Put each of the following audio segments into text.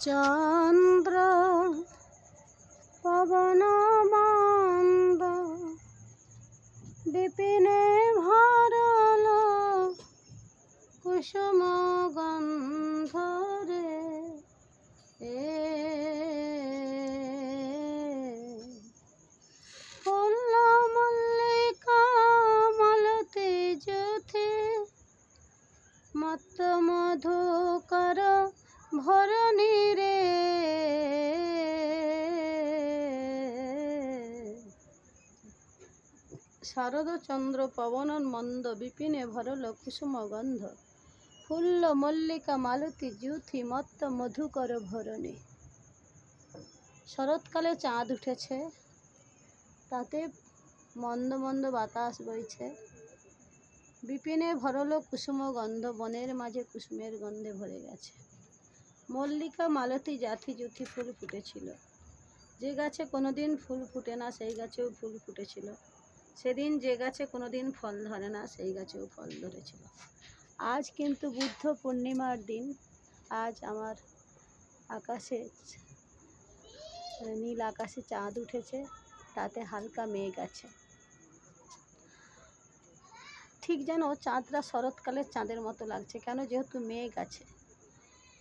চন্দ্র পবন মন্দ বিপিনে ভরল কুসুম গন্ধরে ফুল্ল মল্লিকা মালতী জ্যোতি মত্ত মধুকর ভরণী রে শারদ চন্দ্র পবন মন্দ বিপিনে ভরল কুসুম গন্ধ ফুল্ল মল্লিকা মালতী জ্যোতি মত্ত মধুকর ভরণী। শরৎকালে চাঁদ উঠেছে, তাতে মন্দ মন্দ বাতাস বইছে। বিপিনে ভরল কুসুম গন্ধ, বনের মাঝে কুসুমের গন্ধে ভরে গেছে। মল্লিকা মালতী জাতি জ্যোতি ফুল ফুটেছিল। যে গাছে কোনোদিন ফুল ফুটে না সেই গাছেও ফুল ফুটেছিল। সেদিন যে গাছে কোনোদিন ফল ধরে না সেই গাছেও ফল ধরেছিল। আজ কিন্তু বুদ্ধ পূর্ণিমার দিন। আজ আমার আকাশে নীল আকাশে চাঁদ উঠেছে, তাতে হালকা মেঘ আছে। ঠিক যেন চাঁদটা শরৎকালের চাঁদের মতো লাগছে। কেন? যেহেতু মেঘ আছে,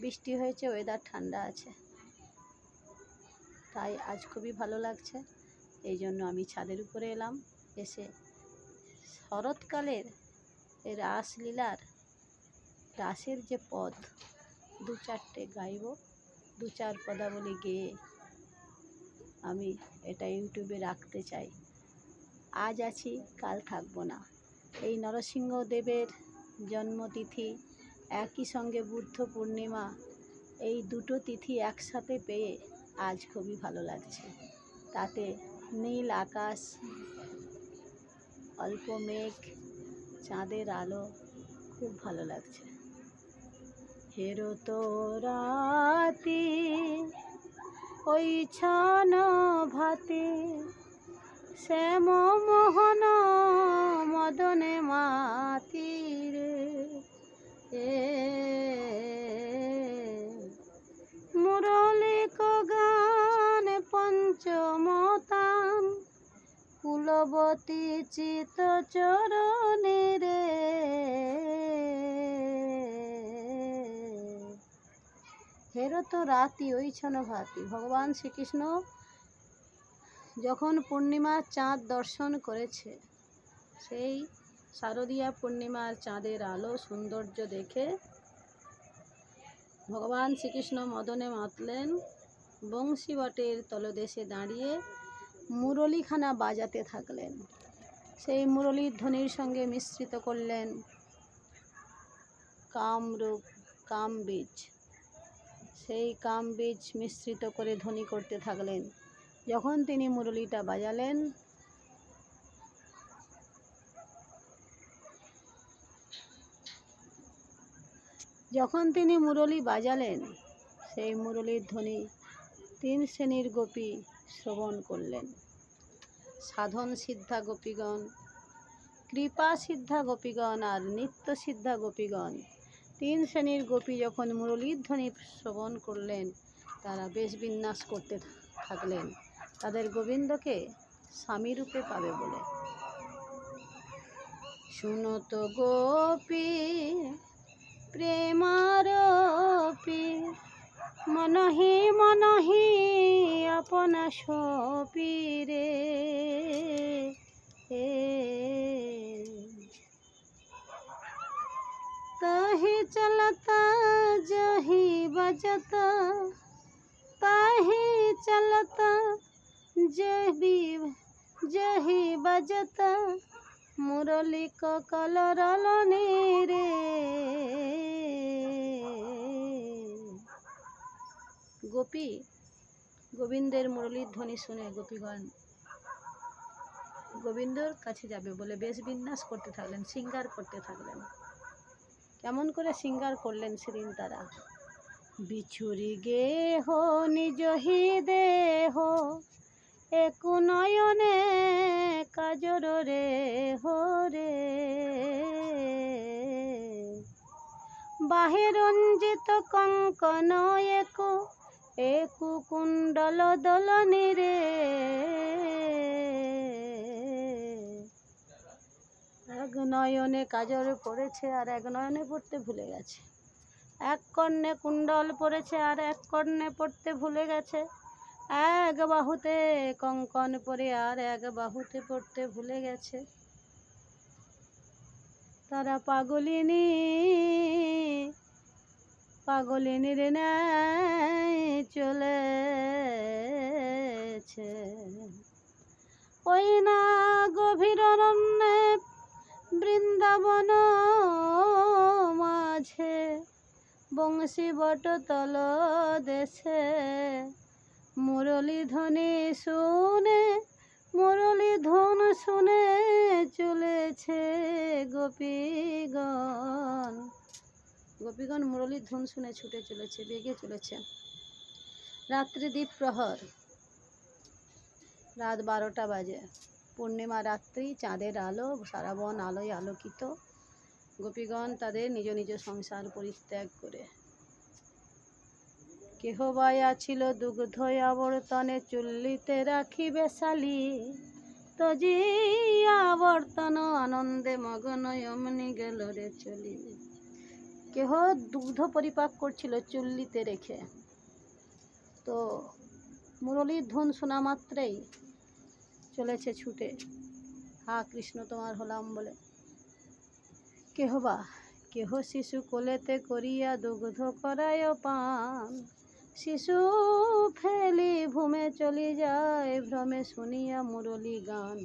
বৃষ্টি হয়েছে, ওয়েদার ঠান্ডা আছে, তাই আজ খুবই ভালো লাগছে। এই জন্য আমি ছাদের উপরে এলাম। এসে শরৎকালের রাসলীলার রাসের যে পদ দু চারটে গাইব, দু চার পদাবলী গেয়ে আমি এটা ইউটিউবে রাখতে চাই। আজ আছি, কাল থাকবো না। এই নরসিংহদেবের জন্মতিথি, একই সঙ্গে বুদ্ধ পূর্ণিমা, এই দুটো তিথি একসাথে পেয়ে আজ খুবই ভালো লাগছে। তাতে নীল আকাশ, অল্প মেঘ, চাঁদের আলো, খুব ভালো লাগছে। হেরো তো রাতি ওই ছান ভাতি শ্যাম মোহন মদনে মাতিরে মুরলিক গান পঞ্চমতান কুলবতী চিত চরণে রে। হেরো তো রাতি ওই ছন ভাতি। ভগবান শ্রীকৃষ্ণ যখন পূর্ণিমার চাঁদ দর্শন করেছে, সেই শারদীয়া পূর্ণিমার চাঁদের আলো সৌন্দর্য দেখে ভগবান শ্রীকৃষ্ণ মদনে মাতলেন। বংশী বটের তলদেশে দাঁড়িয়ে মুরলীখানা বাজাতে থাকলেন। সেই মুরলীর ধ্বনির সঙ্গে মিশ্রিত করলেন কামরূপ, কামবীজ। সেই কামবীজ মিশ্রিত করে ধ্বনি করতে থাকলেন। যখন তিনি মুরলীটা বাজালেন, সেই মুরলীর ধ্বনি 3 শ্রেণীর গোপী শ্রবণ করলেন। সাধন সিদ্ধা গোপীগণ, কৃপা সিদ্ধা গোপীগণ আর নিত্য সিদ্ধা গোপীগণ। 3 শ্রেণীর গোপী যখন মুরলীর ধ্বনি শ্রবণ করলেন, তারা বেশ বিন্যাস করতে থাকলেন তাদের গোবিন্দকে স্বামীরূপে পাবে বলে। শুনত গোপী প্রেমারপি মনহি মনহি আপনা সপীরে তাহি চলতা জহি বজতা তাহি চলতা জহি বজতা মুরলিক কলরলনি রে। গোপী গোবিন্দের মুরলীর ধ্বনি শুনে গোপীগণ গোবিন্দর কাছে যাবে বলে বেশ বিন্যাস করতে থাকলেন, শৃঙ্গার করতে থাকলেন। কেমন করে শৃঙ্গার করলেন সেদিন তারা? বিছুরি গেহ নিজ হি দেহ একু নয়নে কাজর রে হরে বাহে রঞ্জিত কঙ্কন এক এ কুকুণ্ডল দোলনে রে, এক নয়নে কাজল পড়েছে আর এক নয়নে পড়তে ভুলে গেছে, এক কর্ণে কুণ্ডল পড়েছে আর এক কর্ণে পড়তে ভুলে গেছে, এক বাহুতে কঙ্কন পরে আর এক বাহুতে পড়তে ভুলে গেছে। তারা পাগলিনী, পাগলিনীর ন্যায় চলেছে, ওই না গভীর অরণ্যে বৃন্দাবন মাঝে বংশী বটতল দেশে, মুরলী ধ্বনি শুনে, মুরলী ধন শুনে চলেছে গোপীগণ। গোপীগণ মুরলীর ধুন শুনে ছুটে চলেছে, বেগে চলেছে। রাত্রি দ্বীপ প্রহর, রাত 12টা বাজে, পূর্ণিমা রাত্রি, চাঁদের আলো, সারা বন আলোয় আলোকিত। গোপীগণ তাদের নিজ নিজ সংসার পরিত্যাগ করে, কেহ বায়া ছিল দুগ্ধ আবর্তনে, চুল্লিতে রাখিবে শালি, তজি আবর্তন আনন্দে মগ্ন অমনি গেল রে চলি। কেহ দুগ্ধ পরিপাক করছিল চুল্লিতে রেখে, তো মুরলীর ধুন শোনা মাত্রেই চলেছে ছুটে, হা কৃষ্ণ তোমার হলাম বলে। কেহ বা, কেহ শিশু কোলেতে করিয়া দুগ্ধ করায় পান, শিশু ফেলি ভূমে চলি যায় ভ্রমে শুনিয়া মুরলী গান।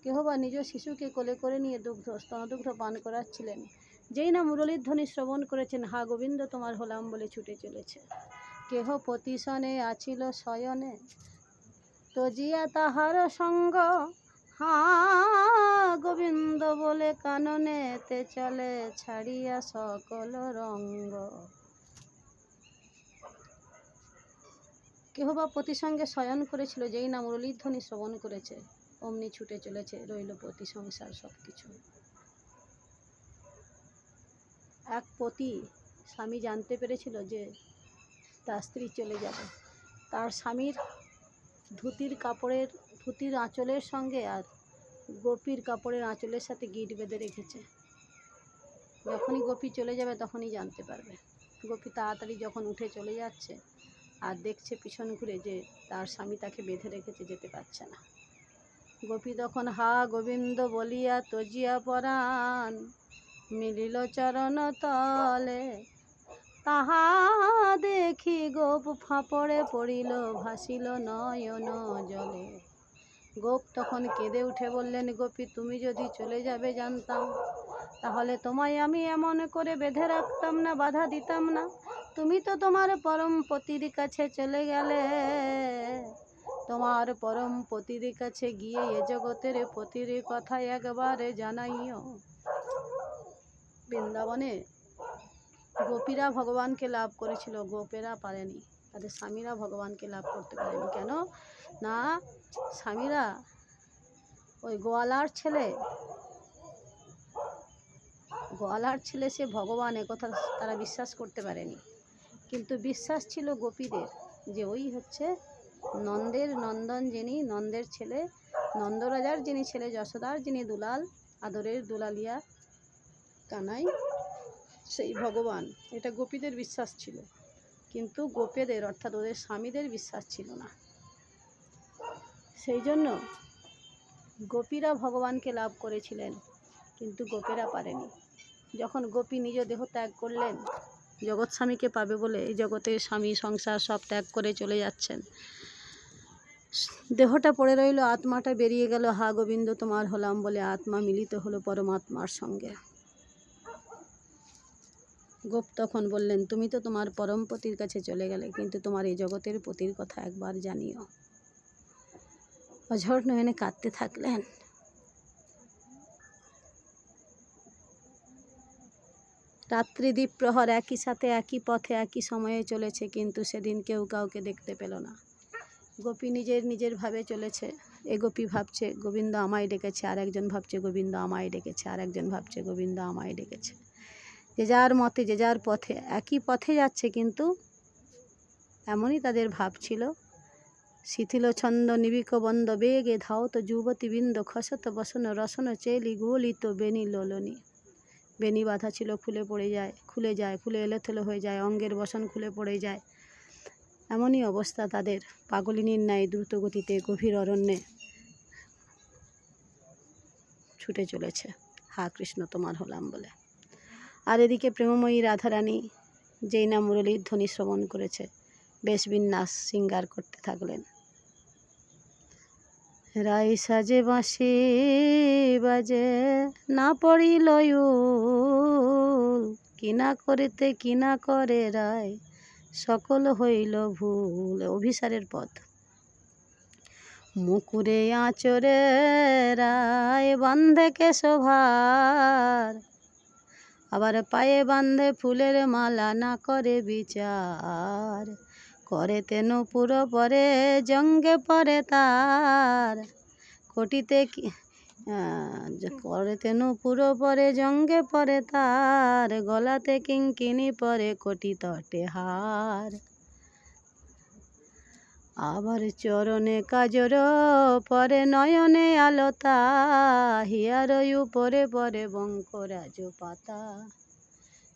কেহ বা নিজ শিশুকে কোলে করে নিয়ে স্তনদুগ্ধ পান করাচ্ছিলেন, যেই না মুরলীর ধ্বনি শ্রবণ করেছেন, হা গোবিন্দ তোমার হলাম বলে ছুটে চলেছে। কেহ পতিশনে আছিল শয়নে, তজিয়া তাহার সঙ্গ, হা গোবিন্দ বলে কাননে তে চলে ছাড়িয়া সকল রঙ্গ। কেহ বা পতি সঙ্গে শয়ন করেছিল, যেই না মুরলীর ধ্বনি শ্রবণ করেছে, অমনি ছুটে চলেছে, রইল পতি সংসার সব কিছু। এক পতি, স্বামী জানতে পেরেছিল যে তার স্ত্রী চলে যাবে, তার স্বামীর ধুতির আঁচলের সঙ্গে আর গোপীর কাপড়ের আঁচলের সাথে গিঁট বেঁধে রেখেছে। যখনই গোপী চলে যাবে তখনই জানতে পারবে। গোপী তাড়াতাড়ি যখন উঠে চলে যাচ্ছে আর দেখছে পিছন ঘুরে যে তার স্বামী তাকে বেঁধে রেখেছে, যেতে পারছে না। গোপী তখন হা গোবিন্দ বলিয়া তজিয়া পরাণ, মিলিল চরণ তলে, তাহা দেখি গোপ ফাঁপড়ে পড়িল, ভাসিল নয়ন জলে। গোপ তখন কেঁদে উঠে বললেন, গোপী তুমি যদি চলে যাবে জানতাম, তাহলে তোমায় আমি এমন করে বেঁধে রাখতাম না, বাধা দিতাম না। তুমি তো তোমার পরম পতির কাছে চলে গেলে, তোমার পরম পতির কাছে গিয়ে এ জগতের পতির কথা একবারে জানাইও। বৃন্দাবনে গোপীরা ভগবানকে লাভ করেছিল, গোপেরা পারেনি, তাদের স্বামীরা ভগবানকে লাভ করতে পারেনি। কেন না, স্বামীরা ওই গোয়ালার ছেলে সে ভগবান, একথা তারা বিশ্বাস করতে পারেনি। কিন্তু বিশ্বাস ছিল গোপীদের যে ওই হচ্ছে নন্দন, যিনি নন্দের ছেলে, নন্দরাজার যিনি ছেলে, যশোদার যিনি দুলাল, আদরের দুলালিয়া কানাই, সেই ভগবান। এটা গোপীদের বিশ্বাস ছিল, কিন্তু গোপেদের অর্থাৎ ওদের স্বামীদের বিশ্বাস ছিল না। সেই জন্য গোপীরা ভগবানকে লাভ করেছিলেন, কিন্তু গোপেরা পারেনি। যখন গোপী নিজ দেহ ত্যাগ করলেন জগৎ স্বামীকে পাবে বলে, এই জগতের স্বামী সংসার সব ত্যাগ করে চলে যাচ্ছেন, দেহটা পড়ে রইল, আত্মাটা বেরিয়ে গেল, হা গোবিন্দ তোমার হলাম বলে আত্মা মিলিত হলো পরমাত্মার সঙ্গে। গোপ তখন বললেন, তুমি তো তোমার পরম পতির কাছে চলে গেলে, কিন্তু তোমার এই জগতের পতির কথা একবার জানিও। অঝর নয়নে কাঁদতে থাকলেন। রাত্রি দ্বীপ প্রহর, একই সাথে একই পথে একই সময়ে চলেছে, কিন্তু সেদিন কেউ কাউকে দেখতে পেল না। গোপী নিজের ভাবে চলেছে। এ গোপী ভাবছে গোবিন্দ আমায় ডেকেছে, আর একজন ভাবছে গোবিন্দ আমায় ডেকেছে, আর একজন ভাবছে গোবিন্দ আমায় ডেকেছে। যে যার মতে যে যার পথে, একই পথে যাচ্ছে, কিন্তু এমনই তাদের ভাব ছিল। শিথিল ছন্দ নিবিক বন্দ বেগে ধাওত যুবতীবৃন্দ খসত বসন রসন চেলি গোলিত বেনি লোলনি। বেনি বাঁধা ছিল, খুলে যায়, ফুলে এলোথেলো হয়ে যায়, অঙ্গের বসন খুলে পড়ে যায়। এমনই অবস্থা তাদের। পাগলিনীর ন্যায় দ্রুত গতিতে গভীর অরণ্যে ছুটে চলেছে, হা কৃষ্ণ তোমার হলাম বলে। আর এদিকে প্রেমময়ী রাধারানী যেই না মুরলীর ধ্বনি শ্রবণ করেছে, বেশবিন্যাস শৃঙ্গার করতে থাকলেন। রাই সাজে বাঁশি বাজে না পড়িল কিনা করিতে কিনা করে রায় সকল হইল ভুল। অভিসারের পদ। মুকুরে আঁচরে রায় বান্ধে কেশভার, আবার পায়ে বান্ধে ফুলের মালা, না করে বিচার। করে তেনু পুরো পরে জঙ্গে পরে তার, কোটিতে করে তেনু পুরো পরে জঙ্গে পরে তার, গলাতে কিঙ্কিনি পরে কোটি তটে হার। আবার চরণে কাজর পরে নয়নে আলতা, হিয়ার উপরে পরে বঙ্করাজ পাতা।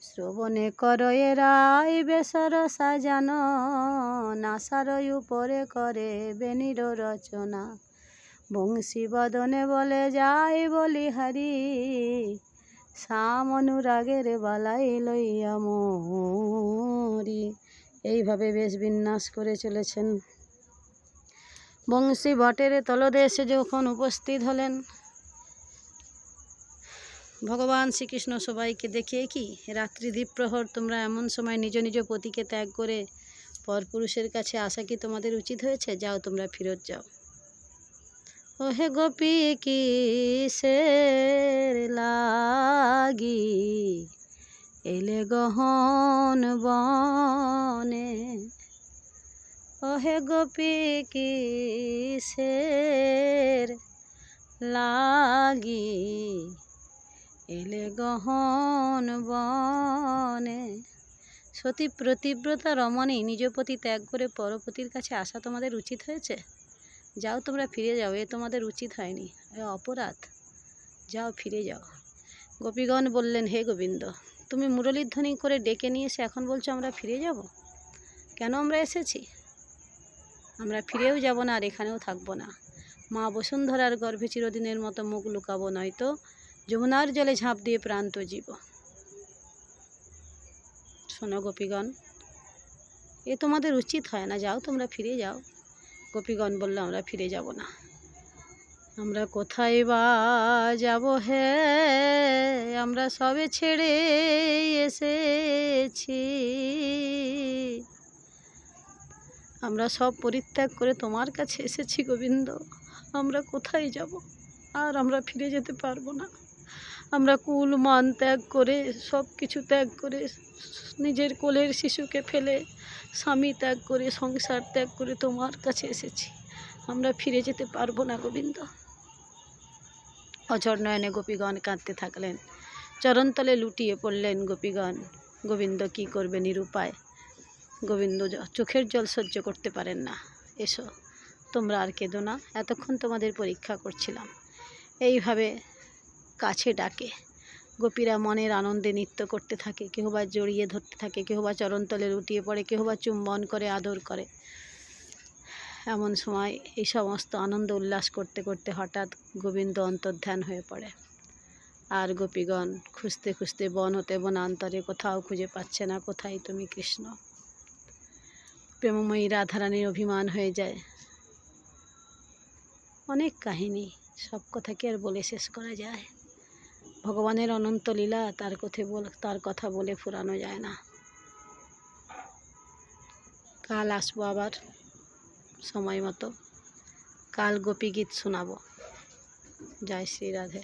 শ্রবণে করয়ে রায় বেসর সাজানো, নাসার উপরে করে বেনির রচনা। বংশী বদনে বলে যাই বলিহারি, শ্যাম অনুরাগের বালাই লইয়া মরি। এইভাবে বেশ বিন্যাস করে চলেছেন। বংশী বটের তলদেশে যখন উপস্থিত হলেন, ভগবান শ্রীকৃষ্ণ সবাইকে দেখিয়ে কি, রাত্রি দ্বীপ্রহর তোমরা এমন সময় নিজ নিজ পতিকে ত্যাগ করে পরপুরুষের কাছে আসা কি তোমাদের উচিত হয়েছে? যাও, তোমরা ফিরত যাও। ওহে গোপী কিসের লাগি এলে গহন বনে, ওহে গোপী কিসের লাগি এলে গহন বনে। সতী প্রতিব্রতা রমণী নিজ পতি ত্যাগ করে পরপতির কাছে আসা তোমাদের উচিত হয়েছে? যাও, তোমরা ফিরে যাও, এ তোমাদের উচিত হয়নি, এ অপরাধ। যাও, ফিরে যাও। গোপীগণ বললেন, হে গোবিন্দ, তুমি মুরলীর ধ্বনি করে ডেকে নিয়ে এসে এখন বলছো আমরা ফিরে যাব? কেন আমরা এসেছি? আমরা ফিরেও যাব না, আর এখানেও থাকবো না। মা বসুন্ধরার গর্ভে চিরদিনের মতো মুখ লুকাবো, নয়তো যমুনার জলে ঝাঁপ দিয়ে প্রান্ত জীব। শোনো গোপীগণ, এ তোমাদের উচিত হয় না, যাও, তোমরা ফিরে যাও। গোপীগণ বলল, আমরা ফিরে যাব না। আমরা কোথায় বা যাব হে, আমরা সবে ছেড়ে এসেছি। আমরা সব পরিত্যাগ করে তোমার কাছে এসেছি গোবিন্দ। আমরা কোথায় যাব? আর আমরা ফিরে যেতে পারবো না। আমরা কুল মান ত্যাগ করে, সব কিছু ত্যাগ করে, নিজের কোলের শিশুকে ফেলে, স্বামী ত্যাগ করে, সংসার ত্যাগ করে তোমার কাছে এসেছি। আমরা ফিরে যেতে পারবো না গোবিন্দ। অঝর নয়নে গোপীগণ কাঁদতে থাকলেন, চরণতলে লুটিয়ে পড়লেন গোপীগণ। গোবিন্দ কি করবে নিরুপায়। গোবিন্দ চোখের জল সহ্য করতে পারেন না। এসো, তোমরা আর কেঁদো না, এতক্ষণ তোমাদের পরীক্ষা করছিলাম। এইভাবে কাছে ডাকে গোপীরা মনের আনন্দে নৃত্য করতে থাকে। কেউ বা জড়িয়ে ধরতে থাকে, কেউ বা চরণতলে লুটিয়ে পড়ে, কেউ বা চুম্বন করে, আদর করে। এমন সময় এই সমস্ত আনন্দ উল্লাস করতে করতে হঠাৎ গোবিন্দ অন্তর্ধান হয়ে পড়ে। আর গোপীগণ খুঁজতে খুঁজতে বন হতে বনান্তরে কোথাও খুঁজে পাচ্ছে না, কোথায় তুমি কৃষ্ণ। প্রেমময়ী রাধারানীর অভিমান হয়ে যায়। অনেক কাহিনী, সব কথা কি আর বলে শেষ করা যায়? ভগবানের অনন্ত লীলা, তার কথা বলে ফুরানো যায় না। কাল আসবো আবার সময় মতো। কাল গোপী গীত শোনাবো। জয় শ্রী রাধে।